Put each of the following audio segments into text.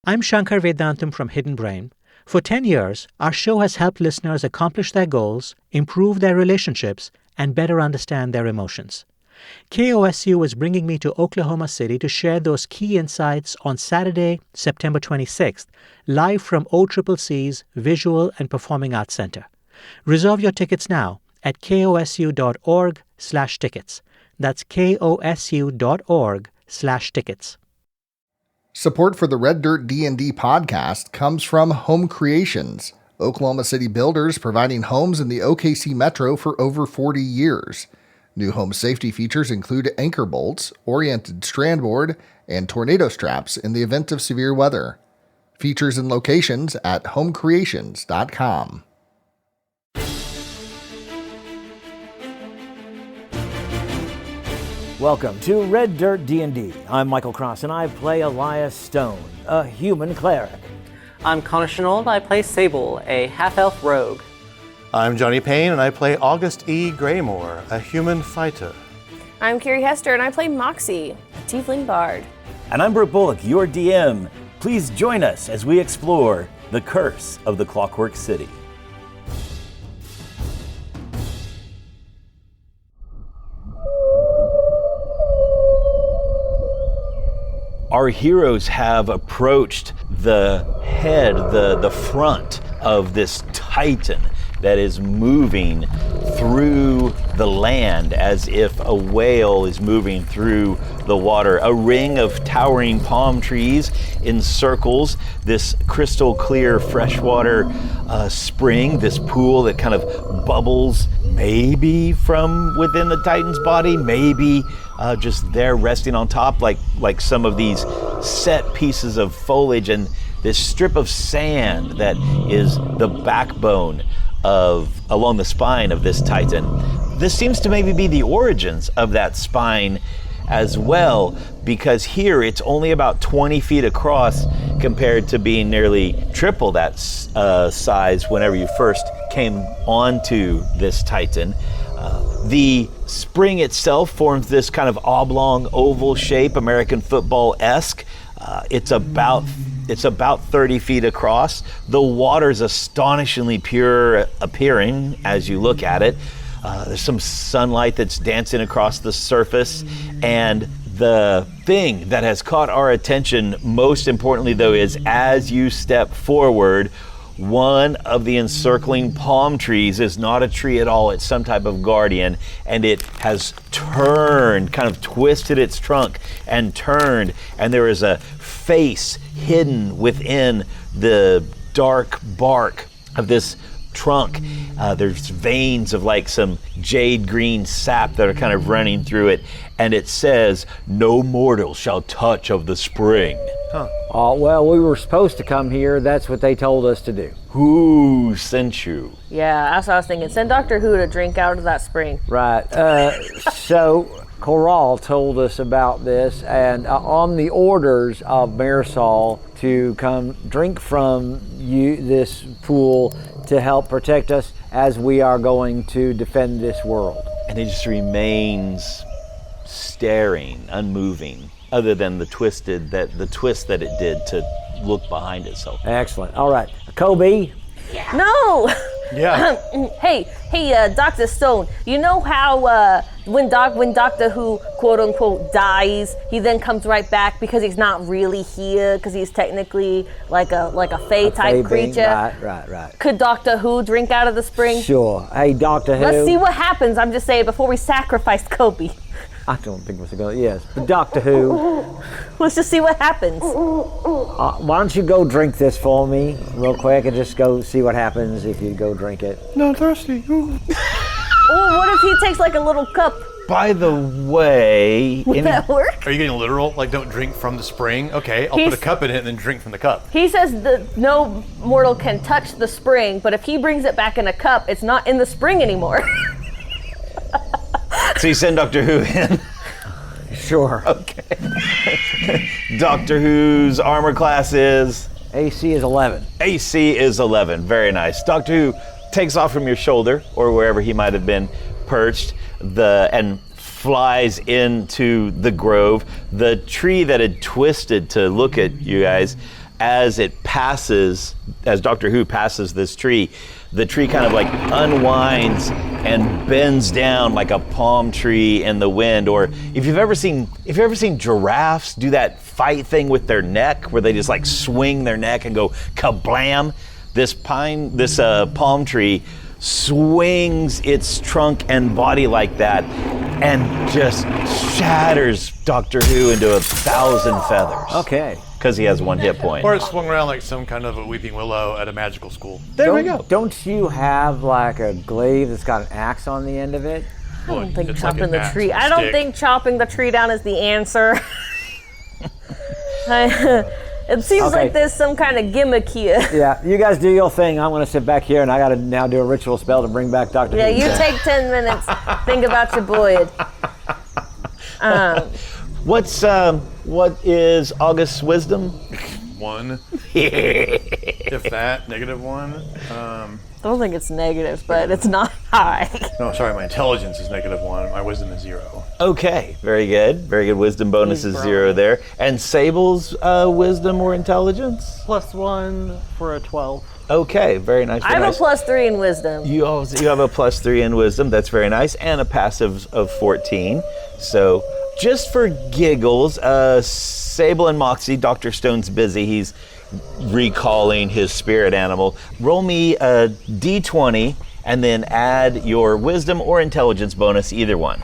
I'm Shankar Vedantam from Hidden Brain. For 10 years, our show has helped listeners accomplish their goals, improve their relationships, and better understand their emotions. KOSU is bringing me to Oklahoma City to share those key insights on Saturday, September 26th, live from OCCC's Visual and Performing Arts Center. Reserve your tickets now at kosu.org/tickets. That's kosu.org/tickets. Support for the Red Dirt D&D podcast comes from Home Creations, Oklahoma City builders providing homes in the OKC metro for over 40 years. New home safety features include anchor bolts, oriented strand board, and tornado straps in the event of severe weather. Features and locations at homecreations.com. Welcome to Red Dirt D&D. I'm Michael Cross, and I play Elias Stone, a human cleric. I'm Connor Shenold. I play Sable, a half-elf rogue. I'm Johnny Payne, and I play August E. Graymore, a human fighter. I'm Carrie Hester, and I play Moxie, a tiefling bard. And I'm Brook Bullock, your DM. Please join us as we explore the curse of the Clockwork City. Our heroes have approached the head, the front of this titan that is moving through the land as if a whale is moving through the water. A ring of towering palm trees encircles this crystal clear freshwater spring, this pool that kind of bubbles maybe from within the titan's body, maybe just there resting on top like some of these set pieces of foliage, and this strip of sand that is the backbone along the spine of this titan. This seems to maybe be the origins of that spine as well, because here it's only about 20 feet across compared to being nearly triple that size whenever you first came onto this titan. The spring itself forms this kind of oblong oval shape, American football-esque. It's about 30 feet across. The water's astonishingly pure appearing as you look at it. There's some sunlight that's dancing across the surface, and the thing that has caught our attention most importantly though is as you step forward, one of the encircling palm trees is not a tree at all, it's some type of guardian, and it has turned, kind of twisted its trunk and turned, and there is a face hidden within the dark bark of this trunk. There's veins of like some jade green sap that are kind of running through it, and it says, "No mortal shall touch of the spring." Huh. Well, we were supposed to come here. That's what they told us to do. Who sent you? Yeah, that's what I was thinking. Send Doctor Who to drink out of that spring. Right. So Corral told us about this, and on the orders of Marisol to come drink from this pool to help protect us as we are going to defend this world. And it just remains staring, unmoving, other than the twist that it did to look behind itself. Excellent. All right, Kobe. No! Yeah. Hey, Dr. Stone, you know how when Doctor Who, quote unquote, dies, he then comes right back because he's not really here, because he's technically like a Fae type creature? Right. Could Doctor Who drink out of the spring? Sure. Hey, Doctor Who. Let's see what happens, I'm just saying, before we sacrifice Kobe. I don't think we're going to, yes. But Doctor Who. Let's just see what happens. Why don't you go drink this for me real quick and just go see what happens if you go drink it. Not thirsty. Or what if he takes like a little cup? By the way, Would that work? Are you getting literal? Like, don't drink from the spring? Okay, I'll put a cup in it and then drink from the cup. He says that no mortal can touch the spring, but if he brings it back in a cup, it's not in the spring anymore. So you send Doctor Who in? Sure. Okay. Doctor Who's armor class is? AC is 11. AC is 11. Very nice. Doctor Who takes off from your shoulder, or wherever he might have been perched, and flies into the grove. The tree that had twisted to look at you guys, as it passes, as Doctor Who passes this tree, the tree kind of like unwinds and bends down like a palm tree in the wind. Or if you've ever seen giraffes do that fight thing with their neck, where they just like swing their neck and go kablam, this palm tree swings its trunk and body like that and just shatters Doctor Who into 1,000 feathers. Okay. Because he has 1 hit point. Or it swung around like some kind of a weeping willow at a magical school. There we go. Don't you have like a glaive that's got an axe on the end of it? I don't think It's chopping like an the axe tree. with a I don't stick. think chopping the tree down is the answer. It seems Okay. like there's some kind of gimmick here. Yeah, you guys do your thing. I'm going to sit back here, and I got to now do a ritual spell to bring back Dr. Yeah, Who. you take 10 minutes. Think about your boy. What is August's wisdom? 1. If that, -1. I don't think it's negative, but it's not high. No, sorry, my intelligence is -1. My wisdom is 0. Okay, very good. Very good. Wisdom bonus is 0 there. And Sable's wisdom or intelligence? +1 for a 12. Okay, very nice. I Very have a nice. +3 in wisdom. You have a +3 in wisdom. That's very nice. And a passive of 14. So just for giggles, Sable and Moxie, Dr. Stone's busy. He's recalling his spirit animal. Roll me a d20 and then add your wisdom or intelligence bonus, either one.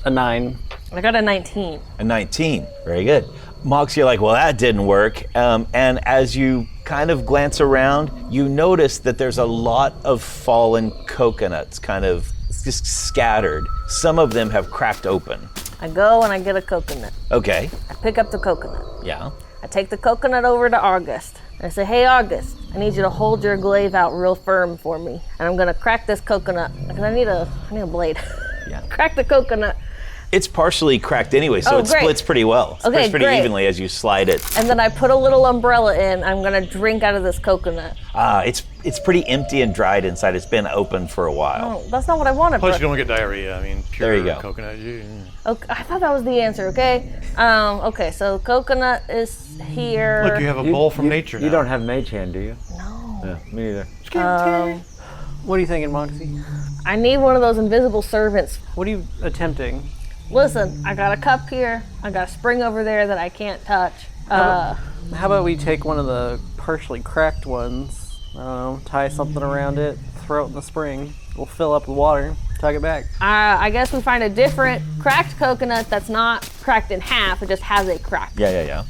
A 9. I got a 19. A 19. Very good. Moxie, you're like, well, that didn't work. And as you kind of glance around, you notice that there's a lot of fallen coconuts kind of just scattered. Some of them have cracked open. I go and I get a coconut. Okay. I pick up the coconut. Yeah. I take the coconut over to August. And I say, hey, August, I need you to hold your glaive out real firm for me. And I'm going to crack this coconut. Because I need a blade. Yeah. Crack the coconut. It's partially cracked anyway, so Oh, it great. splits pretty well. It Okay, splits pretty great. evenly as you slide it. And then I put a little umbrella in. I'm going to drink out of this coconut. It's pretty empty and dried inside. It's been open for a while. Oh, that's not what I wanted. Plus, But, you don't get diarrhea. I mean, pure There you go. coconut. okay, I thought that was the answer, okay? Okay, so coconut is here. Look, you have a bowl from nature now. You don't have mage hand, do you? No. Yeah, me neither. What are you thinking, Moxie? I need one of those invisible servants. What are you attempting? Listen, I got a cup here. I got a spring over there that I can't touch. How about we take one of the partially cracked ones, tie something around it, throw it in the spring. We'll fill up the water, tug it back. I guess we find a different cracked coconut that's not cracked in half. It just has a crack. Yeah.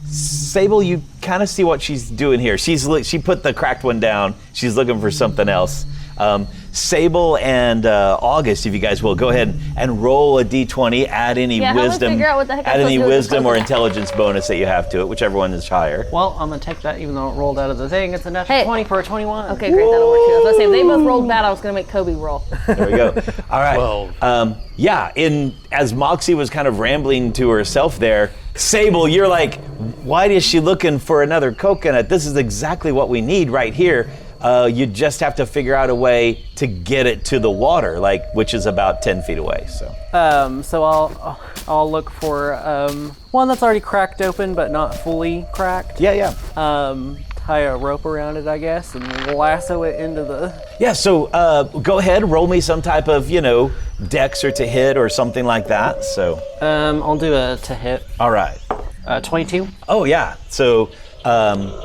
Sable, you kind of see what she's doing here. She put the cracked one down. She's looking for something else. Sable and August, if you guys will, go ahead and roll a d20. Add any Yeah, help me wisdom. figure out what the heck I'm Add any supposed to do with this wisdom or coconut. intelligence bonus that you have to it, whichever one is higher. Well, I'm gonna take that even though it rolled out of the thing. It's a natural Hey. 20 for a 21. Okay, great, that'll work too. I was gonna say, if they both rolled bad, I was gonna make Kobe roll. There we go. All right. 12. As Moxie was kind of rambling to herself there, Sable, you're like, why is she looking for another coconut? This is exactly what we need right here. You just have to figure out a way to get it to the water, which is about 10 feet away. So I'll look for one that's already cracked open but not fully cracked. Yeah. Tie a rope around it, I guess, and lasso it into the. Yeah, so go ahead, roll me some type of, dex or to hit or something like that. So, I'll do a to hit. all right. 22. Oh, yeah. So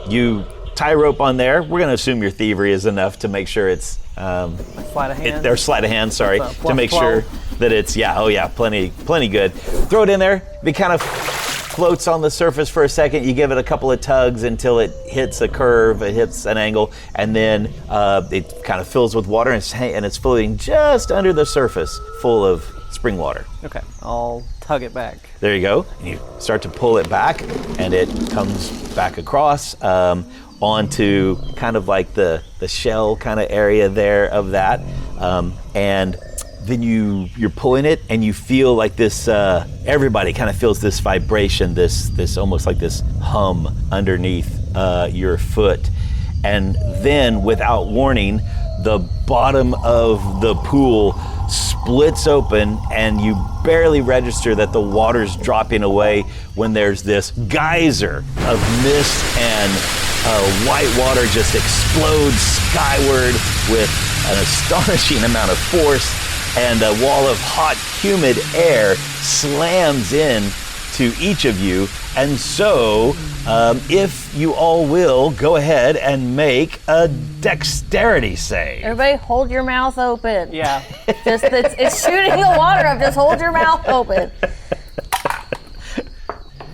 you tie a rope on there. We're going to assume your thievery is enough to make sure it's Sleight of hand. Their sleight of hand, sorry, It's a to make +12. sure that it's, plenty good. Throw it in there. It kind of floats on the surface for a second. You give it a couple of tugs until it hits a curve, it hits an angle, and then it kind of fills with water and it's floating just under the surface, full of spring water. Okay, I'll tug it back. There you go. And you start to pull it back, and it comes back across onto kind of like the shell kind of area there of that. And then you're pulling it, and you feel like this, everybody kind of feels this vibration, this almost like this hum underneath your foot. And then, without warning, the bottom of the pool splits open, and you barely register that the water's dropping away when there's this geyser of mist, and white water just explodes skyward with an astonishing amount of force, and a wall of hot, humid air slams in to each of you. And so, if you all will, go ahead and make a dexterity save. Everybody hold your mouth open. Yeah. Just it's shooting the water up. Just hold your mouth open.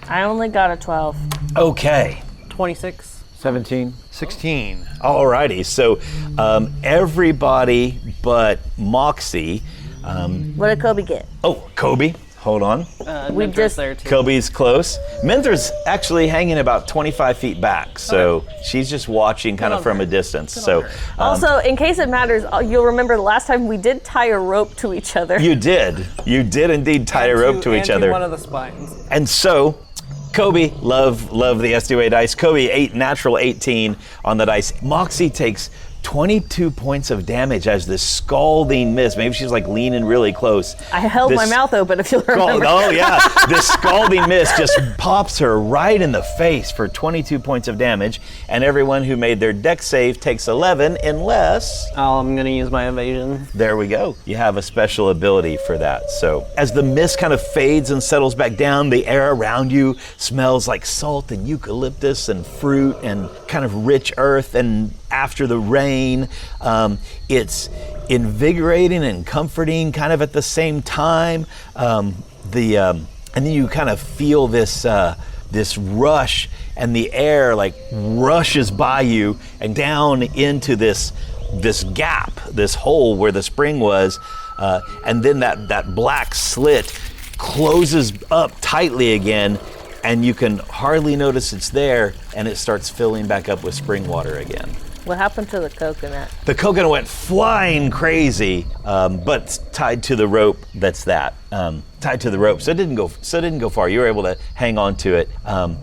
I only got a 12. Okay. 26. 17. 16. Alrighty, so everybody but Moxie. What did Kobe get? Oh, Kobe, hold on. We Mintra's just- there too. Kobe's close. Mintra's actually hanging about 25 feet back, so she's just watching kind of from a distance. So Also, in case it matters, you'll remember the last time we did tie a rope to each other. you did indeed tie a rope to each other. one of the spines. And so, Kobe, love the SDOA dice. Kobe, natural 18 on the dice. Moxie takes 22 points of damage as this scalding mist. Maybe she's like leaning really close. I held my mouth open, if you'll remember. Oh yeah, this scalding mist just pops her right in the face for 22 points of damage, and everyone who made their dex save takes 11 unless... Oh, I'm gonna use my evasion. There we go. You have a special ability for that. So as the mist kind of fades and settles back down, the air around you smells like salt and eucalyptus and fruit and kind of rich earth, and after the rain, it's invigorating and comforting kind of at the same time. And then you kind of feel this rush, and the air like rushes by you and down into this gap, this hole where the spring was, and then that black slit closes up tightly again, and you can hardly notice it's there, and it starts filling back up with spring water again. What happened to the coconut? The coconut went flying crazy, but tied to the rope. That's that. Tied to the rope, so it didn't go far. You were able to hang on to it. You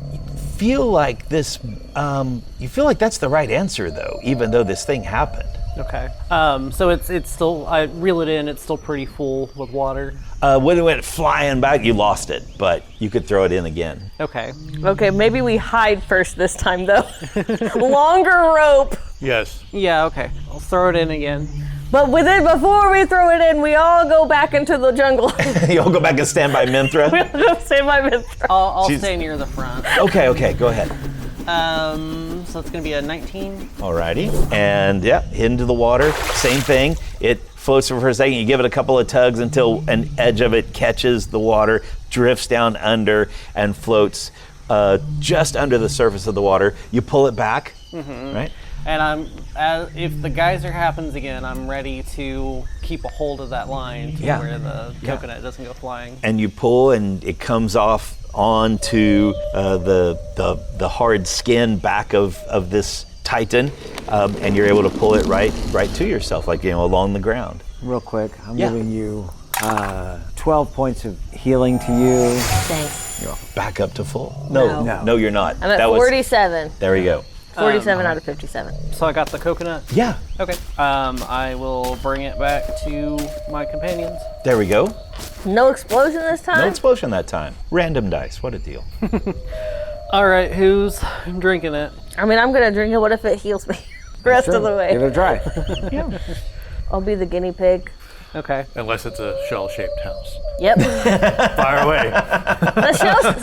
feel like that's the right answer, though, even though this thing happened. Okay. So it's still, I reel it in, it's still pretty full with water. When it went flying back, you lost it, but you could throw it in again. Okay. Okay, maybe we hide first this time, though. Longer rope. Yes. Yeah, okay. I'll throw it in again. But before we throw it in, we all go back into the jungle. You'll go back and stand by Minthra. We'll go save my Minthra. I'll stay near the front. Okay, go ahead. So it's gonna be a 19. Alrighty, and yeah, into the water, same thing. It floats for a second, you give it a couple of tugs until an edge of it catches the water, drifts down under, and floats just under the surface of the water. You pull it back, right? And if the geyser happens again, I'm ready to keep a hold of that line to where the coconut doesn't go flying. And you pull, and it comes off onto the hard skin back of this Titan, and you're able to pull it right to yourself, like along the ground. Real quick, I'm giving you 12 points of healing to you. Thanks. You're back up to full. No, you're not. I'm at 47. There we go. 47 out of 57. So I got the coconut? Yeah. Okay. I will bring it back to my companions. There we go. No explosion this time? No explosion that time. Random dice. What a deal. All right, who's drinking it? I mean, I'm going to drink it. What if it heals me the rest of the way? Give it a try. I'll be the guinea pig. Okay. Unless it's a shell-shaped house. Yep. Fire away.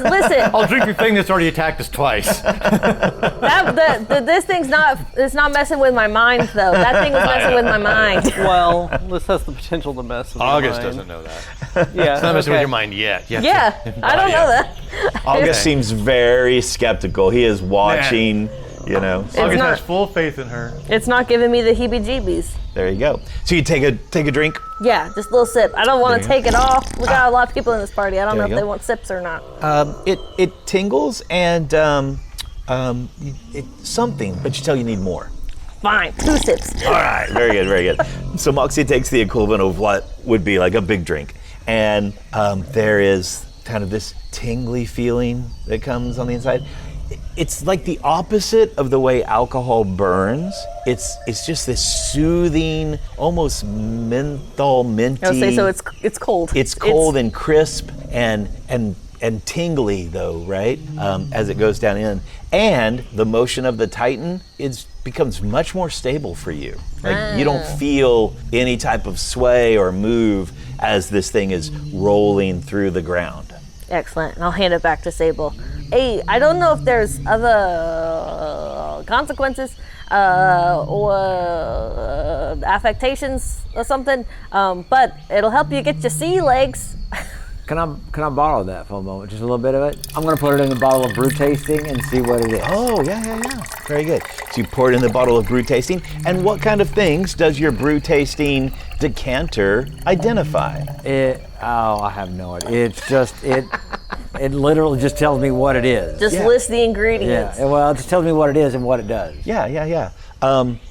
Listen, I'll drink your thing that's already attacked us twice. this thing's it's not messing with my mind, though. That thing was messing with my mind. Well, this has the potential to mess with August your mind. doesn't know that. Yeah. It's not messing with your mind yet. Yeah, I don't know that. August seems very skeptical. He is watching, August has full faith in her. It's not giving me the heebie-jeebies. There you go. So you take a drink. Yeah, just a little sip. I don't want to take it off. We got a lot of people in this party. I don't know if they want sips or not. It tingles and it's something, but you tell you need more. Fine, 2 sips. All right, very good. So Moxie takes the equivalent of what would be like a big drink, and there is kind of this tingly feeling that comes on the inside. it's like the opposite of the way alcohol burns. It's just this soothing, almost menthol, minty. I'll say so. It's cold. It's cold and crisp and tingly though, right? As it goes down in, and the motion of the Titan becomes much more stable for you. Like you don't feel any type of sway or move as this thing is rolling through the ground. Excellent. And I'll hand it back to Sable. Hey, I don't know if there's other consequences or affectations or something, but it'll help you get your sea legs. Can I borrow that for a moment? Just a little bit of it? I'm going to put it in a bottle of brew tasting and see what it is. Oh, yeah. Very good. So you pour it in the bottle of brew tasting. And what kind of things does your brew tasting decanter identify? I have no idea. It's just, it literally just tells me what it is. Just list the ingredients. Yeah, well, it just tells me what it is and what it does. Yeah.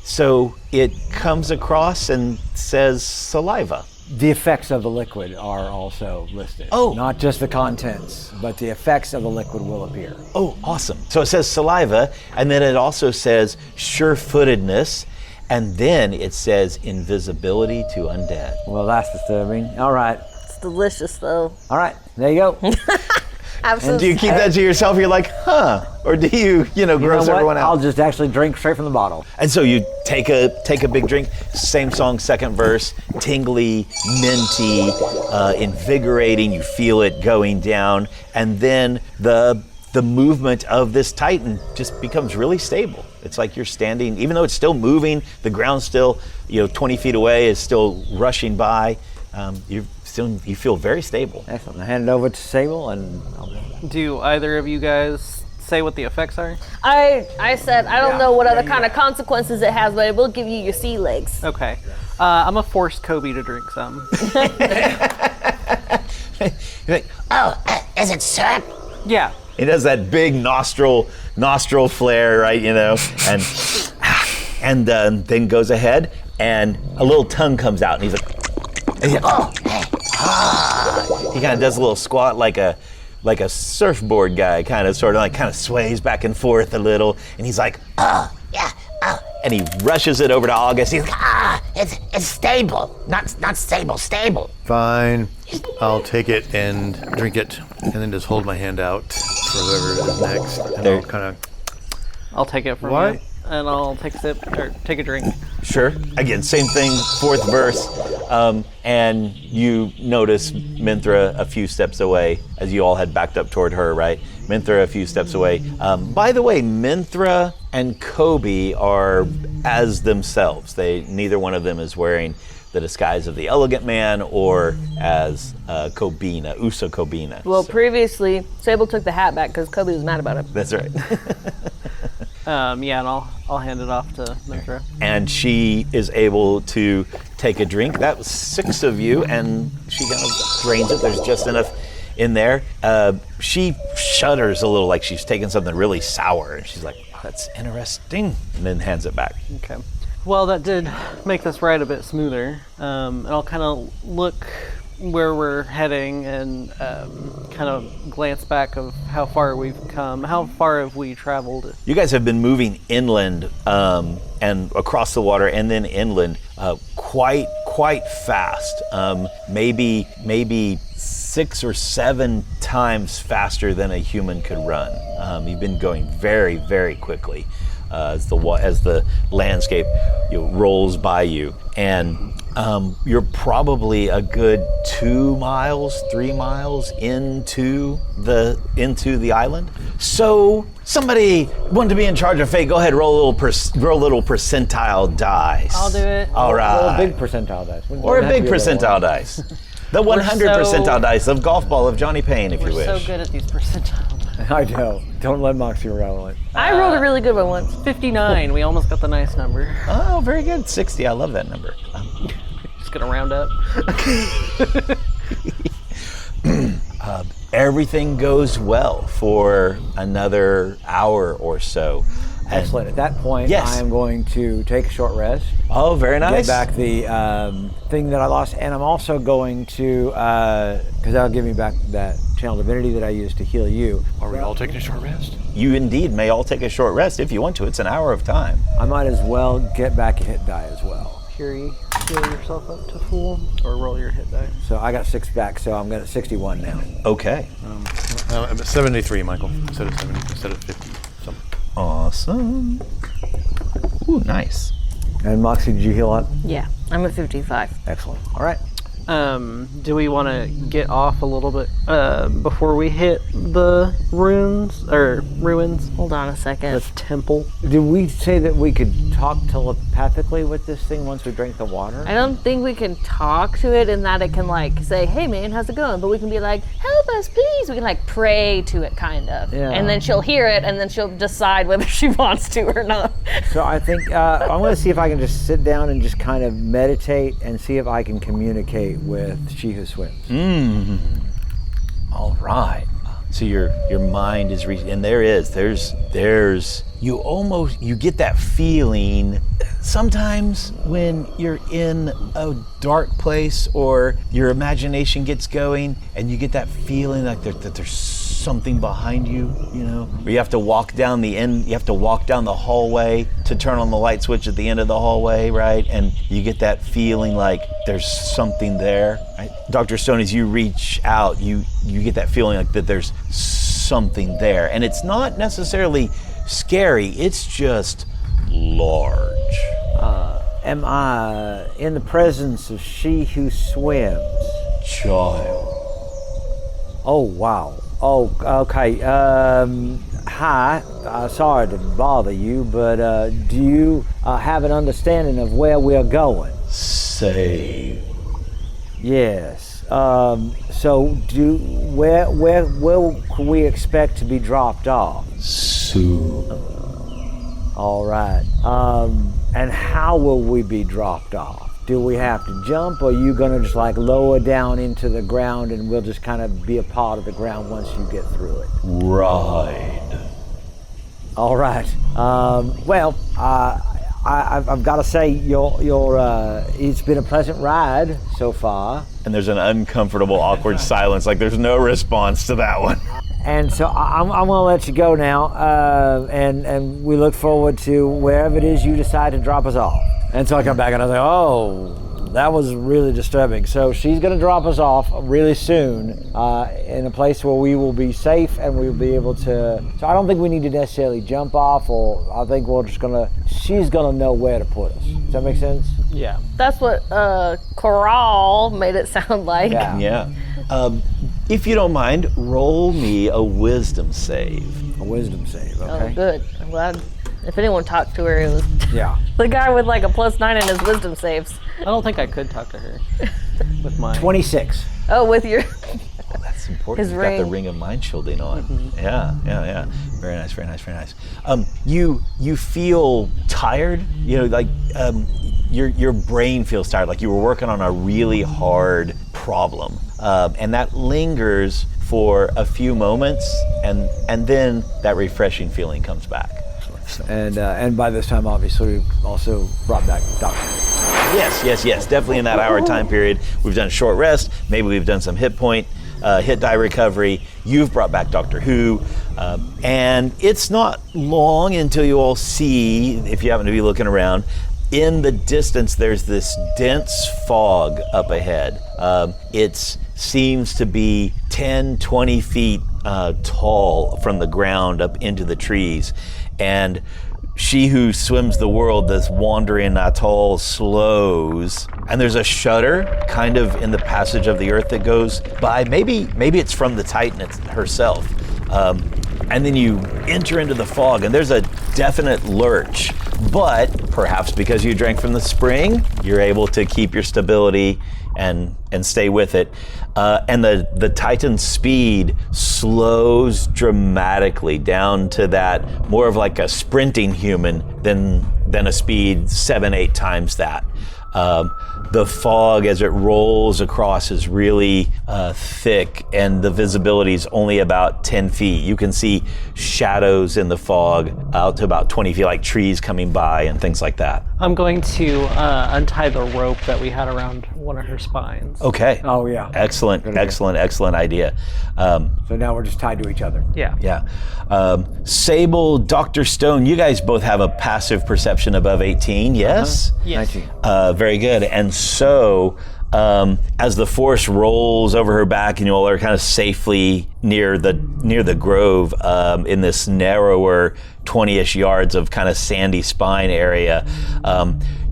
So it comes across and says saliva. The effects of the liquid are also listed. Oh. Not just the contents, but the effects of the liquid will appear. Oh, awesome. So it says saliva, and then it also says sure-footedness, and then it says invisibility to undead. Well, that's disturbing. All right. It's delicious, though. All right, there you go. Absolutely. And do you keep that to yourself? You're like, huh? Or do you gross everyone out? I'll just actually drink straight from the bottle. And so you take a big drink, same song, second verse, tingly, minty, invigorating. You feel it going down, and then the movement of this Titan just becomes really stable. It's like you're standing, even though it's still moving, the ground still, 20 feet away is still rushing by. You feel very stable. Excellent. I hand it over to Sable, and Do either of you guys say what the effects are? I said I don't know what other kind of consequences it has, but it will give you your sea legs. Okay. I'm gonna force Kobe to drink some. You're like, Is it syrup? Yeah. it does that big nostril flare, right? And then goes ahead, and a little tongue comes out, and he's like, he kind of does a little squat like a surfboard guy, kind of sways back and forth a little, and he's like, and he rushes it over to August. He's like, It's stable. Not stable, stable. Fine. I'll take it and drink it, and then just hold my hand out for whoever is next, and I'll kind of. I'll take it from What? you, and I'll take a sip or take a drink. sure. Again, same thing, fourth verse, and you notice Minthra a few steps away as you all had backed up toward her, right? Minthra a few steps away. By the way, Minthra and Kobe are as themselves. Neither one of them is wearing the disguise of the elegant man or as Kobina, Usa Kobina. Well, previously, Sable took the hat back because Kobe was mad about it. That's right. And I'll hand it off to Minthra. And she is able to take a drink. That was 6 of you, and she kind of drains it. There's just enough in there. She shudders a little, like she's taken something really sour, and she's like, oh, that's interesting, and then hands it back. Okay. Well, that did make this ride a bit smoother. And I'll kind of look where we're heading and kind of glance back of how far we've come. How far have we traveled? You guys have been moving inland and across the water and then inland quite fast. Maybe 6 or 7 times faster than a human could run. You've been going very, very quickly as the landscape rolls by you, and you're probably a good 2 miles, 3 miles into the island. So somebody wanted to be in charge of fate. Go ahead, roll a little percentile dice. I'll do it. All right. Roll a big percentile dice. Or a big percentile dice. The 100 percentile dice of golf ball of Johnny Payne, if you wish. We're so good at these percentile dice. I know. Don't let Moxie roll it. I rolled a really good one once. 59. We almost got the nice number. Oh, very good. 60. I love that number. Just gonna round up. Everything goes well for another hour or so. And- Excellent. At that point, Yes. I am going to take a short rest. Oh, very nice. Get back the thing that I lost, and I'm also going to, because that'll give me back that channel divinity that I use to heal you. Are we all taking a short rest? You indeed may all take a short rest if you want to. It's an hour of time. I might as well get back a hit die as well. Heal yourself up to full, or roll your hit die. So I got 6 back, so I'm at 61 now. Okay. I'm at 73, Michael, instead of 70, instead of 50. Something. Awesome. Ooh, nice. And Moxie, did you heal up? Yeah, I'm at 55. Excellent. All right. Do we want to get off a little bit before we hit the ruins? Hold on a second. The temple. Did we say that we could talk telepathically with this thing once we drank the water? I don't think we can talk to it in that it can like say, hey man, how's it going? But we can be like, help us please. We can like pray to it kind of. Yeah. And then she'll hear it and then she'll decide whether she wants to or not. So I think I'm going to see if I can just sit down and just kind of meditate and see if I can communicate with She Who Swims. All right. So your mind is reaching, and there's you get that feeling sometimes when you're in a dark place or your imagination gets going and you get that feeling like that there's something behind you, you know, or you have to walk down the hallway to turn on the light switch at the end of the hallway, right? And you get that feeling like there's something there, right? Dr. Stone, as you reach out, you get that feeling like that there's something there. And it's not necessarily scary, it's just large. Am I in the presence of She Who Swims? Child. Oh, wow. Oh, okay. Hi. Sorry to bother you, but do you have an understanding of where we're going? Save. Yes. So where can we expect to be dropped off? Soon. All right. And how will we be dropped off? Do we have to jump, or are you going to just like lower down into the ground and we'll just kind of be a part of the ground once you get through it? Ride. All right. Well, I've got to say, it's been a pleasant ride so far. And there's an uncomfortable, awkward silence, like there's no response to that one. And so I'm going to let you go now, and we look forward to wherever it is you decide to drop us off. And so I come back and I say, oh, that was really disturbing. So she's going to drop us off really soon in a place where we will be safe and we'll be able to. So I don't think we need to necessarily jump off, or I think she's going to know where to put us. Does that make sense? Yeah. That's what Coral made it sound like. Yeah. If you don't mind, roll me a wisdom save. A wisdom save, okay. Oh, good. I'm glad. If anyone talked to her, it was the guy with like a +9 in his wisdom saves. I don't think I could talk to her with my 26. Oh, with your That's important. His You've got the ring. ring of mind shielding on. Mm-hmm. Yeah. Very nice. You feel tired. You know, like your brain feels tired. Like you were working on a really hard problem, and that lingers for a few moments, and then that refreshing feeling comes back. And by this time, obviously, we've also brought back Doctor. Yes. Definitely in that hour time period. We've done a short rest. Maybe we've done some hit die recovery. You've brought back Doctor Who. And it's not long until you all see, if you happen to be looking around, in the distance, there's this dense fog up ahead. It seems to be 10, 20 feet tall from the ground up into the trees. And She Who Swims the World, this wandering atoll, slows, and there's a shudder kind of in the passage of the earth that goes by. Maybe it's from the Titan herself. And then you enter into the fog, and there's a definite lurch. But perhaps because you drank from the spring, you're able to keep your stability and stay with it. And the Titan's speed slows dramatically down to that more of like a sprinting human than a speed 7-8 times that. The fog as it rolls across is really thick, and the visibility is only about 10 feet. You can see shadows in the fog out to about 20 feet, like trees coming by and things like that. I'm going to untie the rope that we had around one of her spines. Okay. Oh, yeah. Excellent, excellent idea. So now we're just tied to each other. Yeah. Yeah. Sable, Dr. Stone, you guys both have a passive perception above 18, yes? Yes. 19. Very good. And so, as the force rolls over her back and you all are kind of safely near the grove, in this narrower 20-ish yards of kind of sandy spine area,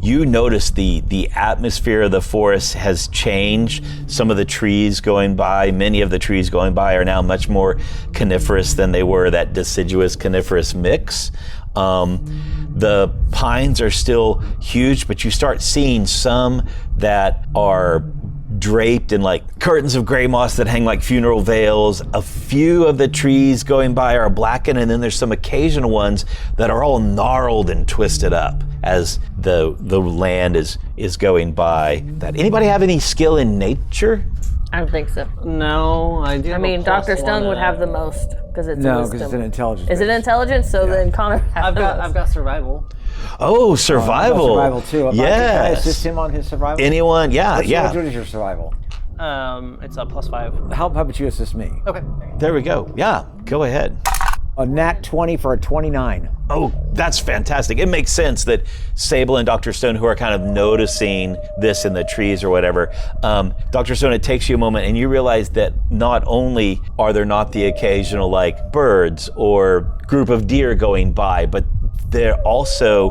you notice the atmosphere of the forest has changed. Some of the trees going by, many of the trees going by are now much more coniferous than they were, that deciduous coniferous mix. The pines are still huge, but you start seeing some that are draped in like curtains of gray moss that hang like funeral veils. A few of the trees going by are blackened, and then there's some occasional ones that are all gnarled and twisted up as the land is going by. That anybody have any skill in nature? I don't think so. No, I do. I mean, Dr. Stone would have the most because it's a wisdom. because it's an intelligence. Is it intelligence? So then Connor would have I've got survival. Oh, survival. Survival too. Can I assist him on his survival? Anyone? Yeah, What is your survival? It's a +5. How about you assist me? Okay. There we go. Yeah, go ahead. A nat 20 for a 29. Oh, that's fantastic. It makes sense that Sable and Dr. Stone, who are kind of noticing this in the trees or whatever, Dr. Stone, it takes you a moment and you realize that not only are there not the occasional like birds or group of deer going by, but there also,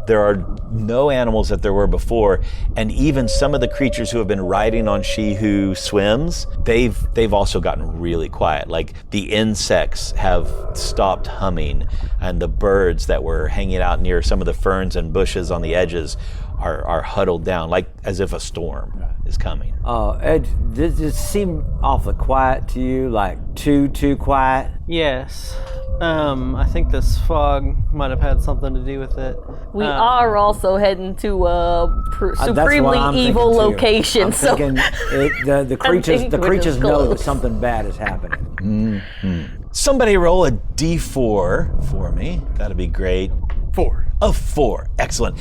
there are no animals that there were before, and even some of the creatures who have been riding on She Who Swims, they've also gotten really quiet. Like the insects have stopped humming, and the birds that were hanging out near some of the ferns and bushes on the edges are huddled down, like as if a storm is coming. Ed, does it seem awfully quiet to you? Like too quiet? Yes. I think this fog might have had something to do with it. We are also heading to a supremely evil location. I'm thinking the creatures know that something bad is happening. Mm-hmm. Somebody roll a D4 for me. That'd be great. 4. A 4. Excellent.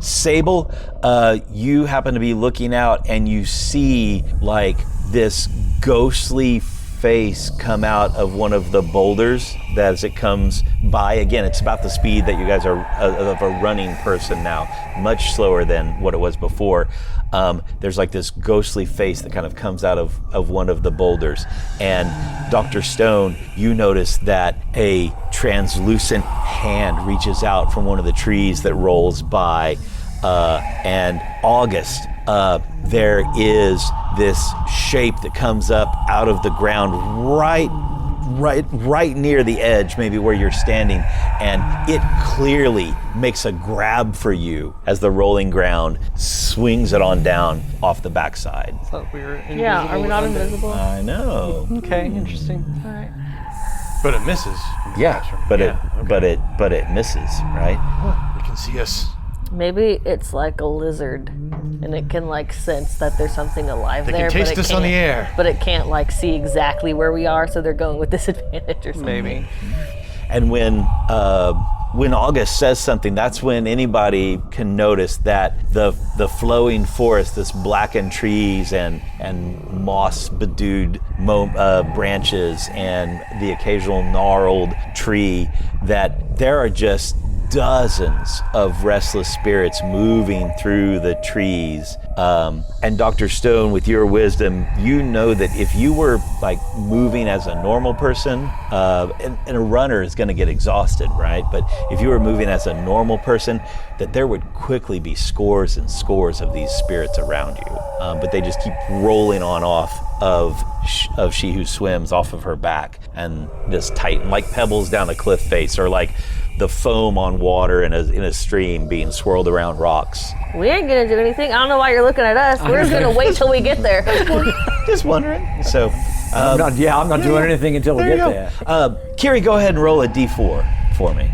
Sable, you happen to be looking out and you see like this ghostly face come out of one of the boulders as it comes by. Again, it's about the speed that you guys are of a running person now, much slower than what it was before. There's like this ghostly face that kind of comes out of one of the boulders. And Dr. Stone, you notice that a translucent hand reaches out from one of the trees that rolls by. And August, there is this shape that comes up out of the ground right near the edge, maybe where you're standing, and it clearly makes a grab for you as the rolling ground swings it on down off the backside. I thought we were invisible. Yeah, are we not invisible? I know. Okay, interesting. All right. But it misses. Yeah, but it misses, right? It can see us. Maybe it's like a lizard, and it can like sense that there's something alive there. They can taste us on the air. But it can't like see exactly where we are, so they're going with disadvantage or something. Maybe. And when August says something, that's when anybody can notice that the flowing forest, this blackened trees and moss bedewed branches and the occasional gnarled tree, that there are just dozens of restless spirits moving through the trees. And Dr. Stone, with your wisdom, you know that if you were like moving as a normal person, and a runner is going to get exhausted, right? But if you were moving as a normal person, that there would quickly be scores and scores of these spirits around you. But they just keep rolling on off of She Who Swims, off of her back, and just tighten like pebbles down a cliff face, or like the foam on water in a stream being swirled around rocks. We ain't gonna do anything. I don't know why you're looking at us. We're just gonna wait till we get there. Just wondering. So, I'm not doing anything until we get there. Kiri, go ahead and roll a D4 for me.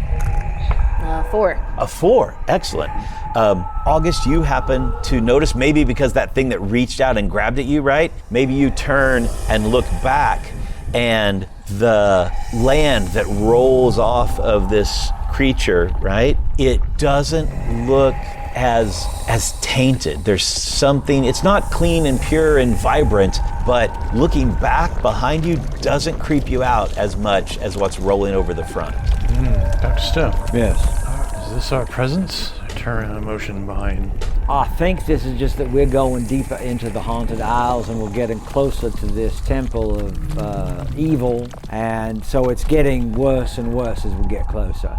4. A 4, excellent. August, you happen to notice, maybe because that thing that reached out and grabbed at you, right? Maybe you turn and look back, and the land that rolls off of this creature, right? It doesn't look as tainted. There's something, it's not clean and pure and vibrant, but looking back behind you doesn't creep you out as much as what's rolling over the front. Dr. Stone, Yes. is this our presence? I turn a motion behind. I think this is just that we're going deeper into the haunted isles and we're getting closer to this temple of evil, and so it's getting worse and worse as we get closer.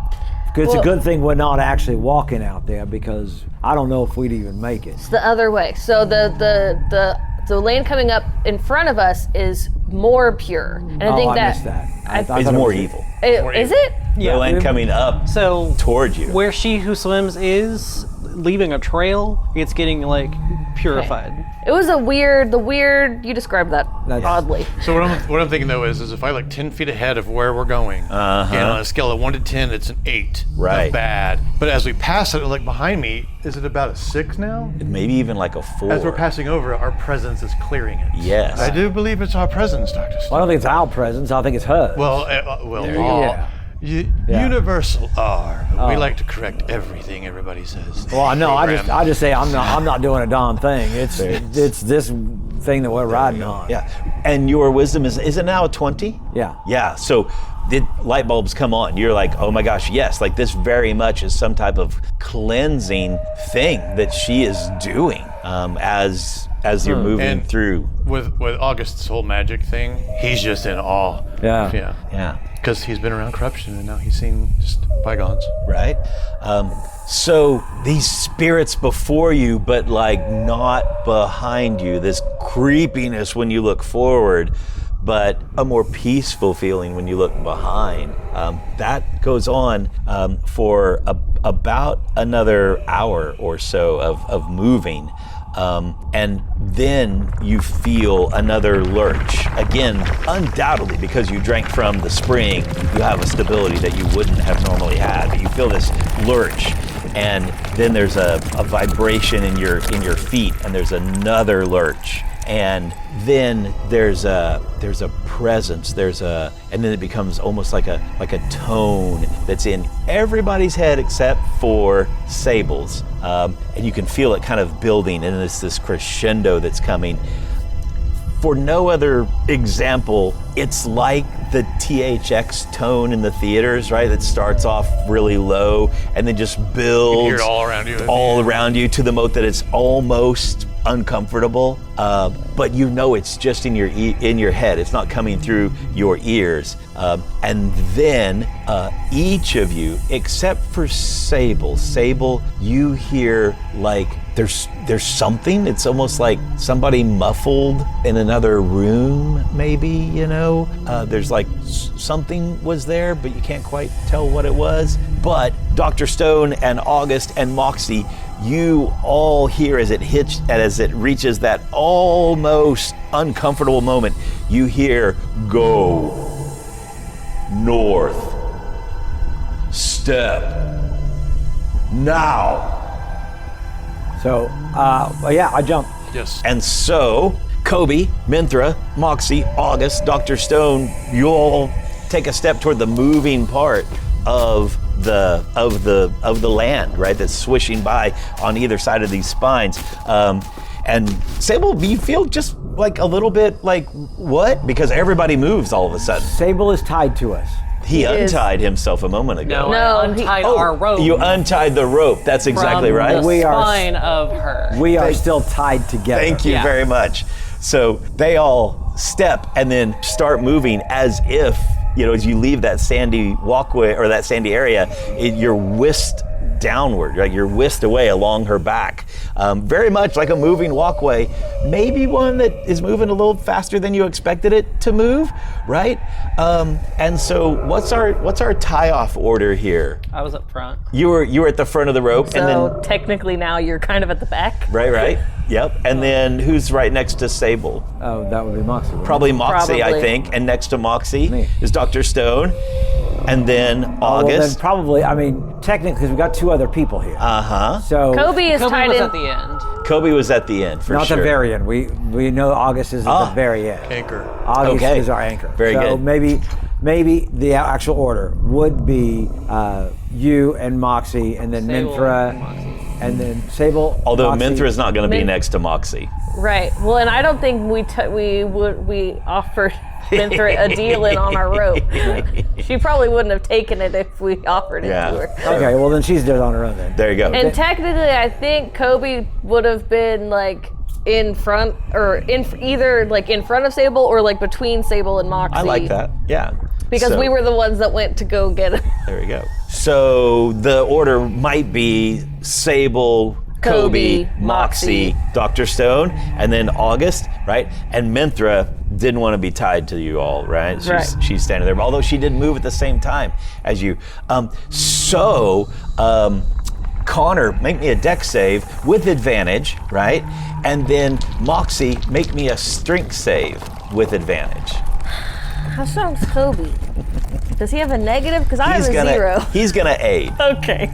It's a good thing we're not actually walking out there, because I don't know if we'd even make it. It's the other way. So the land coming up in front of us is more pure, and I think I missed that. I thought It's it more was- evil. Is it? The land coming up So toward you. where she who swims is leaving a trail, it's getting like purified. It was you described that oddly. So what I'm thinking though is if I look 10 feet ahead of where we're going, and on a scale of 1 to 10, it's an 8. Right. Not bad. But as we pass it, like behind me, is it about a 6 now? Maybe even like a 4. As we're passing over, our presence is clearing it. Yes. I do believe it's our presence, Dr. Stone. I don't think it's our presence, I think it's hers. Well, Yeah. Universal R. We like to correct everything everybody says. Well, no, Program. I just say I'm not doing a darn thing. It's this thing that we're riding on. Yeah. And your wisdom is it now a 20? Yeah. Yeah. So the light bulbs come on. You're like, oh my gosh, yes. Like this very much is some type of cleansing thing that she is doing as you're moving And through. With August's whole magic thing, he's just in awe. Yeah. Yeah. Yeah. Because he's been around corruption and now he's seen just bygones. Right? So these spirits before you, but like not behind you, this creepiness when you look forward, but a more peaceful feeling when you look behind. That goes on for about another hour or so of moving. And then you feel another lurch. Again, undoubtedly, because you drank from the spring, you have a stability that you wouldn't have normally had. But you feel this lurch, and then there's a vibration in your feet, and there's another lurch. And then there's a presence, and then it becomes almost like a tone that's in everybody's head except for Sable's. And you can feel it kind of building, and it's this crescendo that's coming. For no other example, it's like the THX tone in the theaters, right? That starts off really low and then just builds You hear it all around you. all around you to the moat that it's almost uncomfortable, but you know it's just in your head. It's not coming through your ears. And then each of you, except for Sable, you hear like there's something. It's almost like somebody muffled in another room, maybe, you know. There's like something was there, but you can't quite tell what it was. But Dr. Stone and August and Moxie, you all hear as it reaches that almost uncomfortable moment, you hear, "Go north, step now." So, I jumped. Yes. And so, Kobe, Minthra, Moxie, August, Dr. Stone, you all take a step toward the moving part of the land, right? That's swishing by on either side of these spines. And Sable, you feel just like a little bit like, what? Because everybody moves all of a sudden. Sable is tied to us. He untied himself a moment ago. No, I untied our rope. You untied the rope. That's exactly from right. The We are- spine of her. We are still tied together. Thank you Yeah. very much. So they all step and then start moving as if, you know, as you leave that sandy walkway or that sandy area, you're whisked downward, right? You're whisked away along her back. Very much like a moving walkway, maybe one that is moving a little faster than you expected it to move, right? And so what's our tie-off order here? I was up front. You were at the front of the rope, and So then technically now you're kind of at the back. right, yep. And then who's right next to Sable? Oh, that would be Moxie. wouldn't it? Probably Moxie, I Probably. think. And next to Moxie Me. is Dr. Stone. And then Well, then August. probably, I mean, technically, because we got 2 other people here. So Kobe is Kobe tied was in. at the end. Kobe was at the end for not sure. the very end. We know August is at the very end. Anchor. August Okay. is our anchor. Very so good. maybe the actual order would be you and Moxie, and then Sable Minthra, and Moxie. and then Sable. Although Moxie. Minthra's not going to be Min- next to Moxie. Right. Well, and I don't think we offered Minthra a deal in on our rope. She probably wouldn't have taken it if we offered it Yeah. to her. Okay, well then she's dead on her own then. There you go. And technically, I think Kobe would have been like in front, or either like in front of Sable or like between Sable and Moxie. I like that. Yeah. Because So, we were the ones that went to go get him. There we go. So the order might be Sable, Kobe, Moxie, Dr. Stone, and then August, right? And Minthra didn't want to be tied to you all, right? She's standing there, although she did move at the same time as you. Connor, make me a dex save with advantage, right? And then Moxie, make me a strength save with advantage. How strong's Kobe? Does he have a negative? Because I have a gonna, 0. He's gonna aid. Okay.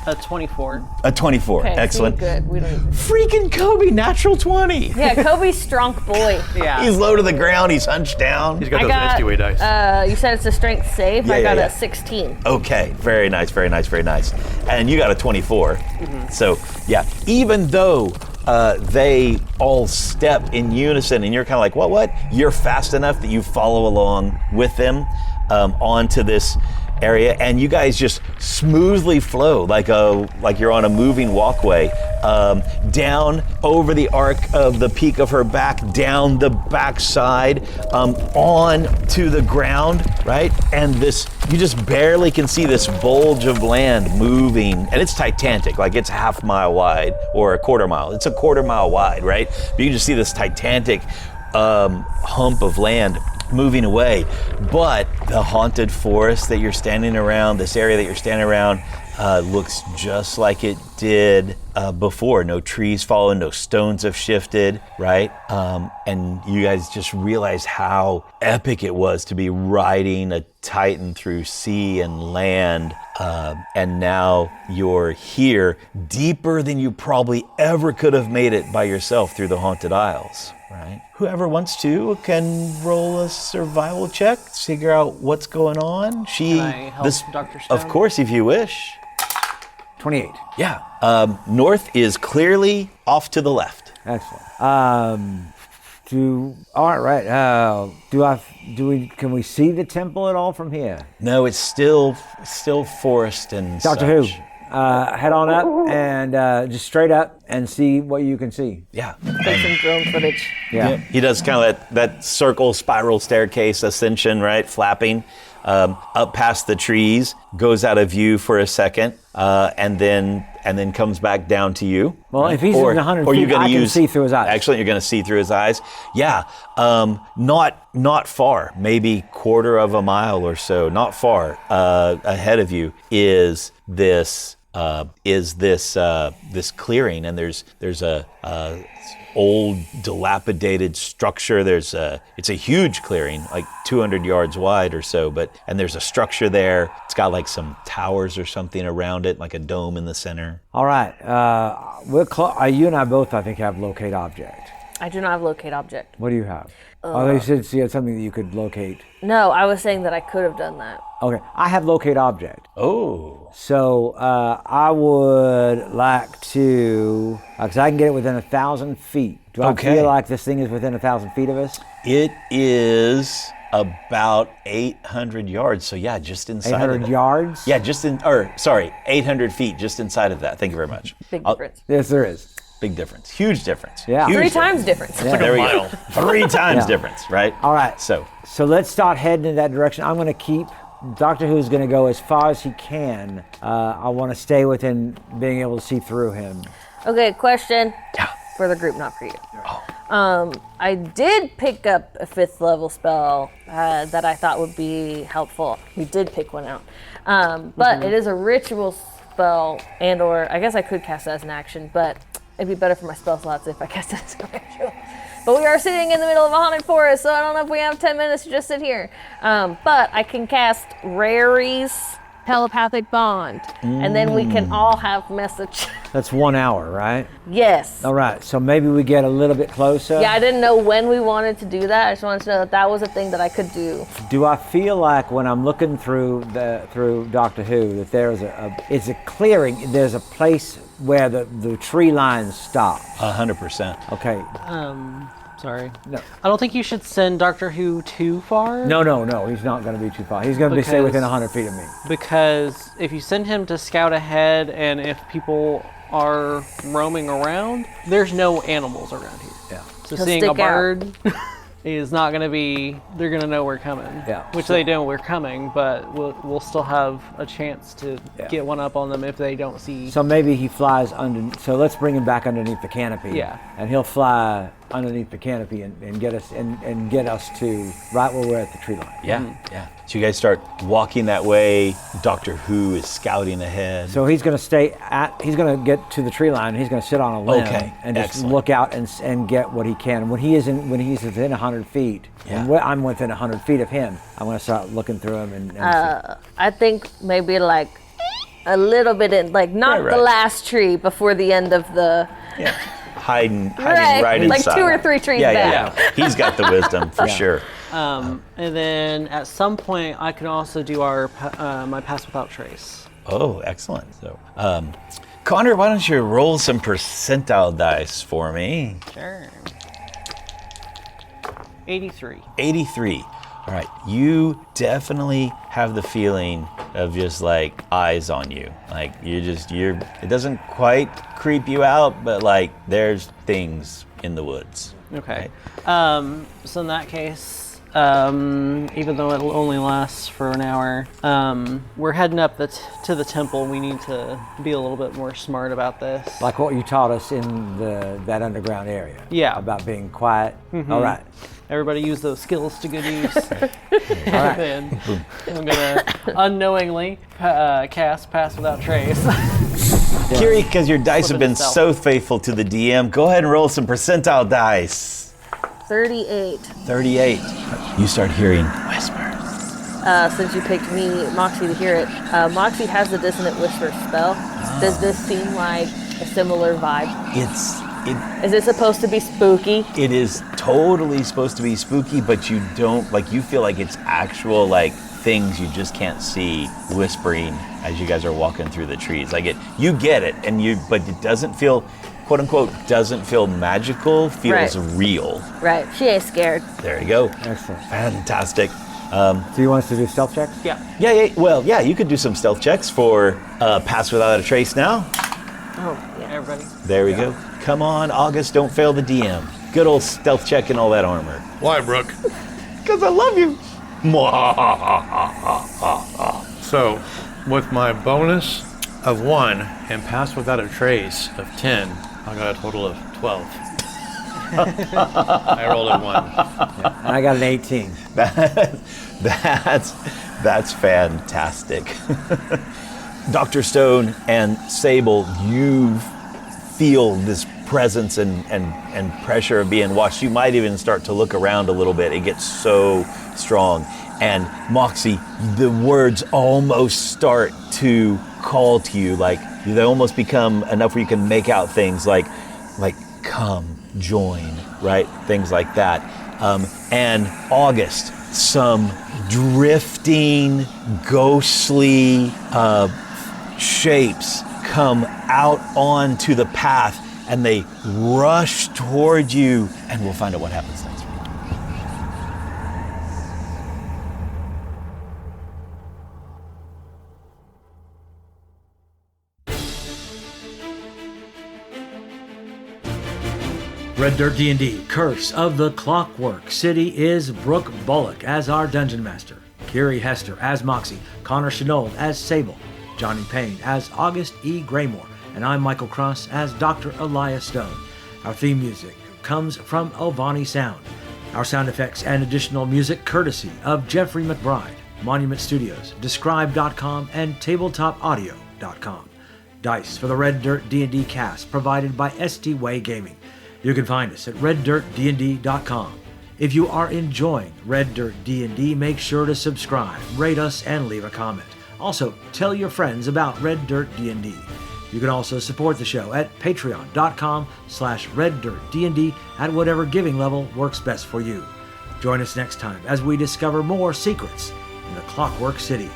A 24. A 24, Okay, excellent. So good. We don't even... Freaking Kobe, natural 20. Yeah, Kobe's strong boy. Yeah. He's low to the ground, he's hunched down. He's got I those got, nasty way dice. you said it's a strength save. Yeah, I got yeah. a 16. Okay, very nice, very nice, very nice. And you got a 24. So, yeah, even though they all step in unison and you're kind of like, what? You're fast enough that you follow along with them onto this area, and you guys just smoothly flow like you're on a moving walkway down over the arc of the peak of her back, down the backside, on to the ground, right? And this, you just barely can see this bulge of land moving, and it's titanic, like it's half mile wide or a quarter mile. It's a quarter mile wide, right? But you can just see this titanic hump of land moving away. But the haunted forest that you're standing around, this area that you're standing around, looks just like it did before. No trees fallen, no stones have shifted, right? And you guys just realize how epic it was to be riding a Titan through sea and land. And now you're here deeper than you probably ever could have made it by yourself through the Haunted Isles. Right. Whoever wants to can roll a survival check, figure out what's going on. Can I help Dr. Stone? Of course, if you wish. 28. Yeah. North is clearly off to the left. Excellent. Can we see the temple at all from here? No, it's still forest and Doctor such. Who, head on up and just straight up and see what you can see. Yeah. Take some drone footage. Yeah. He does kind of that circle spiral staircase ascension, right? Flapping up past the trees, goes out of view for a second, and then comes back down to you. Well, if he's in 100 feet, I can see through his eyes. Excellent, you're going to see through his eyes. Yeah, not far, maybe quarter of a mile or so, not far ahead of you is this clearing, and there's a old dilapidated structure. It's a huge clearing, like 200 yards wide or so, and there's a structure there. It's got like some towers or something around it, like a dome in the center. All right. You and I both, I think, have locate object. I do not have locate object. What do you have? You said you had something that you could locate. No, I was saying that I could have done that. Okay, I have locate object. Oh. So I would like to, because I can get it within 1,000 feet. Do I Okay. feel like this thing is within 1,000 feet of us? It is about 800 yards. So yeah, just inside. 800 of yards? Yeah, 800 feet, just inside of that. Thank you very much. Big difference. Yes, there is. Big difference. Huge difference. Yeah. Huge 3 difference. times difference. Yeah. There we go. 3 times Yeah. difference, right? All right. So So let's start heading in that direction. I'm going to keep, Doctor Who's going to go as far as he can. I want to stay within being able to see through him. Okay, question. Yeah. For the group, not for you. I did pick up a 5th level spell that I thought would be helpful. We did pick one out. But it is a ritual spell, or I guess I could cast it as an action, but it'd be better for my spell slots if I cast it as a ritual. But we are sitting in the middle of a haunted forest, so I don't know if we have 10 minutes to just sit here. But I can cast Rary's telepathic bond, and then we can all have message. That's 1 hour, right? Yes. All right, so maybe we get a little bit closer. Yeah, I didn't know when we wanted to do that. I just wanted to know that that was a thing that I could do. Do I feel like when I'm looking through Doctor Who that there's it's a clearing, there's a place where the tree lines stop? 100%. Okay. Sorry. No. I don't think you should send Doctor Who too far. No, he's not going to be too far. He's going to stay within 100 feet of me. Because if you send him to scout ahead, and if people are roaming around, there's no animals around here. Yeah. So He'll seeing a stick out. bird is not going to be. They're going to know we're coming. Yeah. Which they know we're coming, but we'll still have a chance to get one up on them if they don't see. So maybe he flies under. So let's bring him back underneath the canopy. Yeah. And he'll fly underneath the canopy and get us and get us to right where we're at the tree line. Yeah, yeah. So you guys start walking that way. Doctor Who is scouting ahead. So he's going to he's going to get to the tree line. And he's going to sit on a limb and just excellent. look out and get what he can. When he's within 100 feet, and I'm within 100 feet of him, I'm going to start looking through him and I think maybe like a little bit in, like not Right. the last tree before the end of the. Yeah. Hiding Right, right like inside. 2 or 3 trees yeah, back. Yeah. He's got the wisdom for sure. And then at some point, I can also do my pass without trace. Oh, excellent. So, Connor, why don't you roll some percentile dice for me? Sure. 83. 83. All right. You definitely have the feeling of just like eyes on you. Like it doesn't quite creep you out, but like there's things in the woods. Okay. So in that case, even though it'll only last for an hour, we're heading up to the temple. We need to be a little bit more smart about this. like what you taught us in that underground area. Yeah. About being quiet. All right. Everybody use those skills to good use. And I'm gonna unknowingly cast Pass Without Trace. Kiri, because your dice have been stealth. so faithful to the DM, go ahead and roll some percentile dice. 38. 38. You start hearing whispers. Since you picked me, Moxie, to hear it, Moxie has the Dissonant Whisper spell. Does this seem like a similar vibe? Is it supposed to be spooky? It is totally supposed to be spooky, but you don't, like, you feel like it's actual, like, things you just can't see whispering as you guys are walking through the trees. Like, you get it, but it doesn't feel, quote unquote, doesn't feel magical, feels real. Right. She ain't scared. There you go. Excellent. Fantastic. Do you want us to do stealth checks? Yeah. Well, yeah, you could do some stealth checks for Pass Without a Trace now. Oh, yeah. Everybody. There we go. Come on, August, don't fail the DM. Good old stealth check and all that armor. Why, Brook? Because I love you. So, with my bonus of 1 and pass without a trace of 10, I got a total of 12. I rolled a 1. And I got an 18. That's fantastic. Dr. Stone and Sable, you feel this presence and pressure of being watched. You might even start to look around a little bit. It gets so strong. And Moxie, the words almost start to call to you, like they almost become enough where you can make out things like come, join, right? Things like that. And August, some drifting, ghostly shapes come out onto the path and they rush toward you, and we'll find out what happens next. Red Dirt D&D, Curse of the Clockwork City is Brook Bullock as our Dungeon Master, Kiri Hester as Moxie, Connor Shenold as Sable, Johnny Payne as August E. Graymore, and I'm Michael Cross as Dr. Elias Stone. Our theme music comes from Ovani Sound. Our sound effects and additional music courtesy of Jeffrey McBride, Monument Studios, Describe.com, and TabletopAudio.com. Dice for the Red Dirt D&D cast provided by ST Way Gaming. You can find us at reddirtdnd.com. If you are enjoying Red Dirt D&D, make sure to subscribe, rate us, and leave a comment. Also, tell your friends about Red Dirt D&D. You can also support the show at patreon.com/reddirtdnd at whatever giving level works best for you. Join us next time as we discover more secrets in the Clockwork City.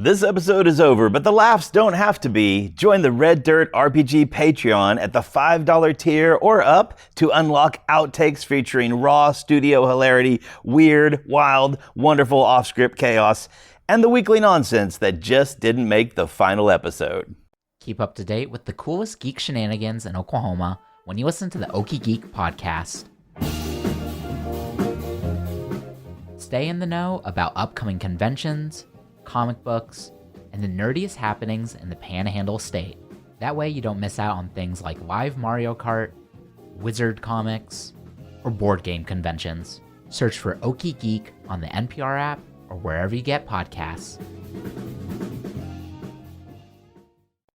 This episode is over, but the laughs don't have to be. Join the Red Dirt RPG Patreon at the $5 tier or up to unlock outtakes featuring raw studio hilarity, weird, wild, wonderful off-script chaos, and the weekly nonsense that just didn't make the final episode. Keep up to date with the coolest geek shenanigans in Oklahoma when you listen to the Okie Geek podcast. Stay in the know about upcoming conventions, comic books, and the nerdiest happenings in the Panhandle State. That way you don't miss out on things like live Mario Kart, Wizard comics, or board game conventions. Search for Okie Geek on the NPR app or wherever you get podcasts.